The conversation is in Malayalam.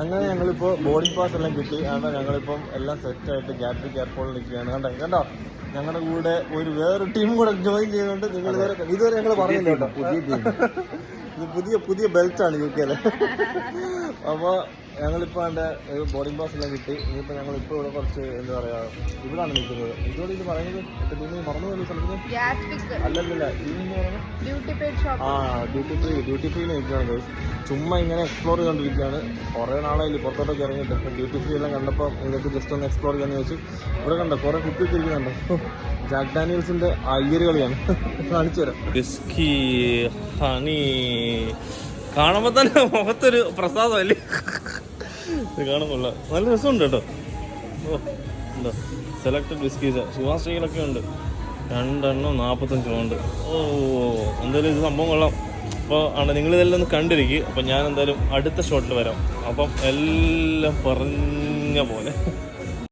അങ്ങനെ ഞങ്ങളിപ്പോൾ ബോർഡിംഗ് പാസ് എല്ലാം കിട്ടി. കാരണം ഞങ്ങളിപ്പം എല്ലാം സെറ്റായിട്ട് ഗാറ്റ്വിക് എയർപോർട്ടിൽ നിൽക്കുകയാണ്. കണ്ടോ ഞങ്ങളുടെ കൂടെ വേറൊരു ടീം കൂടെ ജോയിൻ ചെയ്യുന്നുണ്ട്. നിങ്ങൾ ഇതുവരെ ഞങ്ങൾ പറഞ്ഞില്ല കേട്ടോ, പുതിയ ടീം. ഇത് പുതിയ ബെൽറ്റാണ് UK-യിലെ. അപ്പോൾ ഞങ്ങളിപ്പോൾ എൻ്റെ ഒരു ബോർഡിംഗ് പാസ് എല്ലാം കിട്ടി. ഇനിയിപ്പോൾ ഞങ്ങളിപ്പോൾ ഇവിടെ കുറച്ച് എന്താ പറയുക ഇവിടാണ് നിൽക്കുന്നത്. ഇതോടെ ഇത് പറയുന്നത് നിങ്ങൾ മറന്നു പോയി സ്ഥലത്തിന് അല്ലല്ല ഇതെന്ന് പറയുന്നത് ഡ്യൂട്ടി ഫ്രീയിൽ നിൽക്കുകയാണ്. ചുമ്മാ ഇങ്ങനെ എക്സ്പ്ലോർ ചെയ്തുകൊണ്ടിരിക്കുകയാണ്. കുറേ നാളായില്ല പുറത്തോട്ടൊക്കെ ഇറങ്ങിയിട്ട്. ഡ്യൂട്ടി ഫ്രീ എല്ലാം കണ്ടപ്പോൾ ഇതൊക്കെ ജസ്റ്റ് ഒന്ന് എക്സ്പ്ലോർ ചെയ്യാന്ന് വെച്ചു. ഇവിടെ കണ്ടോ കുറേ കുട്ടിയൊക്കെ ഇരിക്കുന്നുണ്ടോ. ജാക്ക് ഡാനിയൽസിൻ്റെ അയ്യര് കളിയാണ്. കാണിച്ചു തരാം. വിസ്കി ഹണി കാണുമ്പോൾ തന്നെ മുഖത്തൊരു പ്രസാദമല്ലേ. ഇത് കാണുന്നില്ല, നല്ല രസമുണ്ട് കേട്ടോ. ഓ എന്താ സെലക്റ്റഡ് വിസ്കീസ് സുവാസ്ട്രീകളൊക്കെ ഉണ്ട്. 2 എണ്ണം 45 ഉണ്ട്. ഓ എന്തായാലും ഇത് സംഭവം കൊള്ളാം. അപ്പോൾ ആണ് നിങ്ങളിതെല്ലാം ഒന്ന് കണ്ടിരിക്കും. അപ്പം ഞാൻ എന്തായാലും അടുത്ത ഷോട്ടിൽ വരാം. അപ്പം എല്ലാം പറഞ്ഞ പോലെ